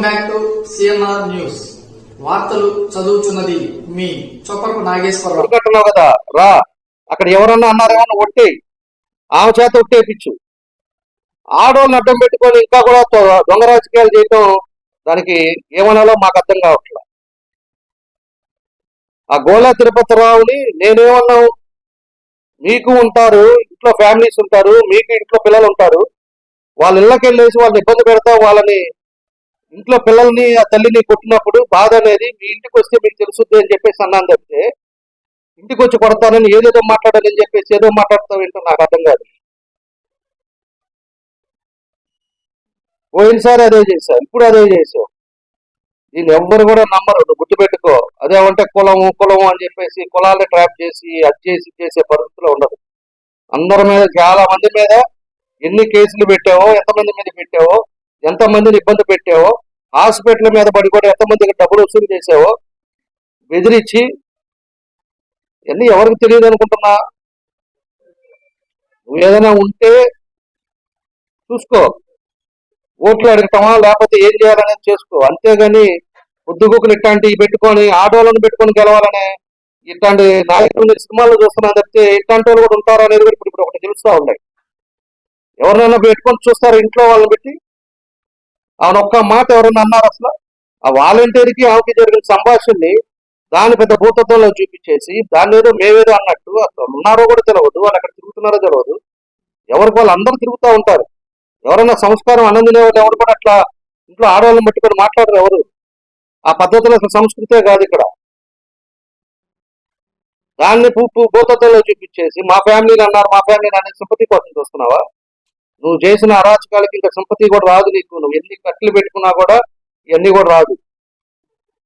Back to CNR news. వార్తలు చదువుతున్నది మీ చొప్పకు నాగేశ్వరరావు. కదా రా, అక్కడ ఎవరన్నా అన్నారు కానీ ఒట్టి ఆమె చేత ఒట్టేపించు. ఆడోళ్ళని అడ్డం పెట్టుకొని ఇంకా కూడా దొంగ రాజకీయాలు చేయటం, దానికి ఏమనాలో మాకు అర్థం కావట్లా. ఆ గోలా తిరుపతి రావుని నేనేమన్నావు, మీకు ఉంటారు ఇంట్లో ఫ్యామిలీస్ ఉంటారు, మీకు ఇంట్లో పిల్లలు ఉంటారు, వాళ్ళ ఇళ్ళకి వెళ్ళేసి వాళ్ళని ఇబ్బంది పెడతా, వాళ్ళని ఇంట్లో పిల్లల్ని ఆ తల్లిని కొట్టినప్పుడు బాధ అనేది మీ ఇంటికి వస్తే మీకు తెలుసుద్ది అని చెప్పేసి అన్నాను తప్పితే ఇంటికి వచ్చి కొడతానని ఏదేదో మాట్లాడాలని చెప్పేసి ఏదో మాట్లాడతావు ఏంటో నాకు అర్థం కాదు. పోయినసారి అదే చేశావు, ఇప్పుడు అదే చేసావు. దీన్ని ఎవ్వరు కూడా నమ్మరు, నువ్వు గుర్తుపెట్టుకో. అదేమంటే కులము కులము అని చెప్పేసి కులాలని ట్రాప్ చేసి అది చేసే పరిస్థితిలో ఉండదు. అందరి మీద, చాలా మంది మీద ఎన్ని కేసులు పెట్టావో, ఎంతమంది మీద పెట్టావో, ఎంతమందిని ఇబ్బంది పెట్టావో, హాస్పిటల్ మీద పడి కూడా ఎంతమందికి డబ్బులు వసూలు చేసావో, బెదిరించి, ఇవన్నీ ఎవరికి తెలియదు అనుకుంటున్నా. నువ్వు ఏదైనా ఉంటే చూసుకో, ఓట్లు అడగటమా లేకపోతే ఏం చేయాలనేది చేసుకో. అంతేగాని పొద్దుగుకులు ఇట్లాంటివి పెట్టుకొని ఆడవాళ్ళని పెట్టుకొని గెలవాలనే ఇట్లాంటి నాయకులు సినిమాల్లో చూస్తున్నాను తప్పితే ఇట్లాంటి వాళ్ళు కూడా ఉంటారు అనేది కూడా ఇప్పుడు ఒకటి తెలుస్తూ ఉన్నాయి. ఎవరినైనా పెట్టుకొని చూస్తారు ఇంట్లో వాళ్ళని పెట్టి. ఆమె ఒక్క మాట ఎవరన్నా అన్నారు అసలు? ఆ వాలంటీర్కి ఆమెకి జరిగిన సంభాషణని దాని పెద్ద భూతత్వంలో చూపించేసి దాన్ని ఏదో మేమేదో అన్నట్టు, అసలు ఉన్నారో కూడా తెలియదు, వాళ్ళు అక్కడ తిరుగుతున్నారో తెలియదు. ఎవరికి వాళ్ళు అందరూ తిరుగుతూ ఉంటారు. ఎవరైనా సంస్కారం అన్నం లేవదు, ఎవరు కూడా అట్లా ఇంట్లో ఆడవాళ్ళని పట్టుకొని మాట్లాడరు ఎవరు. ఆ పద్ధతిలో అసలు సంస్కృతే కాదు ఇక్కడ. దాన్ని భూతత్వంలో చూపించేసి మా ఫ్యామిలీని అన్నారు, మా ఫ్యామిలీని అనే సింపతి కోసం చూస్తున్నావా? నువ్వు చేసిన అరాచకాలకి ఇంకా సింపతి కూడా రాదు నీకు. నువ్వు ఎన్ని కట్లు పెట్టుకున్నా కూడా ఇవన్నీ కూడా రాదు.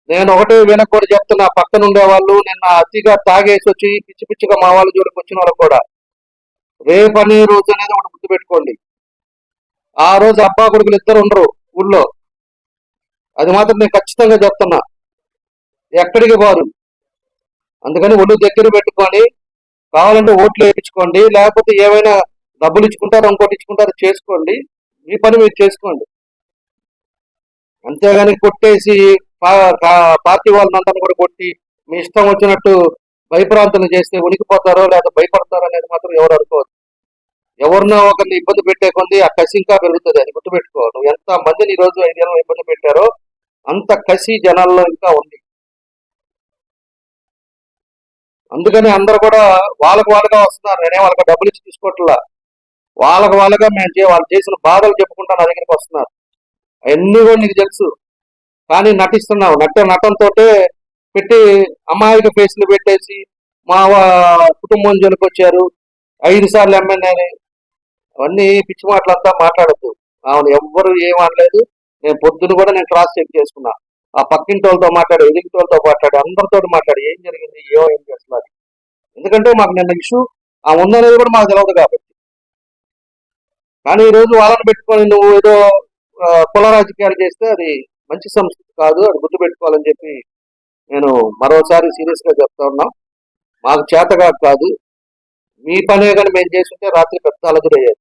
నేను ఒకటే వెనక్కి కూడా చెప్తున్నా, పక్కన ఉండేవాళ్ళు నిన్న అతిగా తాగేసి వచ్చి పిచ్చి పిచ్చిగా మా వాళ్ళ జోలికి వచ్చిన వాళ్ళకి కూడా రేపనే రోజు అనేది ఒకటి గుర్తుపెట్టుకోండి. ఆ రోజు అబ్బా కొడుకులు ఇద్దరు ఉండరు ఊళ్ళో, అది మాత్రం నేను ఖచ్చితంగా చెప్తున్నా. ఎక్కడికి పోరు. అందుకని ఒళ్ళు దగ్గర పెట్టుకొని కావాలంటే ఓట్లు వేయించుకోండి, లేకపోతే ఏమైనా డబ్బులు ఇచ్చుకుంటారు, ఇంకోటి ఇచ్చుకుంటారు, చేసుకోండి. మీ పని మీరు చేసుకోండి. అంతేగాని కొట్టేసి పార్టీ వాళ్ళందరినీ కూడా కొట్టి మీ ఇష్టం వచ్చినట్టు భయప్రాంతం చేస్తే ఉనికిపోతారో లేదా భయపడతారో అనేది మాత్రం ఎవరు అనుకోవద్దు. ఎవరినో ఒకరిని ఇబ్బంది పెట్టే కొంది ఆ కసి ఇంకా పెరుగుతుంది. అది గుర్తుపెట్టుకో. నువ్వు ఎంత మందిని ఈ రోజు 5 ఏళ్ళు ఇబ్బంది పెట్టారో అంత కసి జనాల్లో ఇంకా ఉంది. అందుకని అందరూ కూడా వాళ్ళుగా వస్తున్నారు. నేనే వాళ్ళకి డబ్బులు ఇచ్చి తీసుకోవట్లా, వాళ్ళుగా వాళ్ళు చేసిన బాధలు చెప్పుకుంటా నా దగ్గరికి వస్తున్నారు. అవన్నీ కూడా నీకు తెలుసు, కానీ నటిస్తున్నావు. నటనతో పెట్టి అమాయక ఫేస్లు పెట్టేసి మా కుటుంబం జోలికి వచ్చారు, 5 సార్లు ఎమ్మెల్యేని, అవన్నీ పిచ్చి మాటలంతా మాట్లాడద్దు. అవును, ఎవ్వరు ఏమనలేదు. నేను పొద్దున కూడా నేను క్రాస్ చెక్ చేసుకున్నా. ఆ పక్కింటి వాళ్ళతో మాట్లాడి, ఎదిగింటి వాళ్ళతో మాట్లాడి, అందరితో మాట్లాడి ఏం జరిగింది ఏం చేస్తున్నారు. ఎందుకంటే మాకు నిన్న ఇష్యూ ఆ ఉందనేది కూడా మాకు తెలియదు కాబట్టి. కానీ ఈరోజు వాళ్ళని పెట్టుకొని నువ్వు ఏదో కుల రాజకీయాలు చేస్తే అది మంచి సంస్కృతి కాదు, అది గుర్తుపెట్టుకోవాలని చెప్పి నేను మరోసారి సీరియస్ గా చెప్తా ఉన్నాం. మాకు చేతగా కాదు, మీ పనే కానీ మేము చేస్తుంటే రాత్రి పెద్ద అలదురయ్యేది.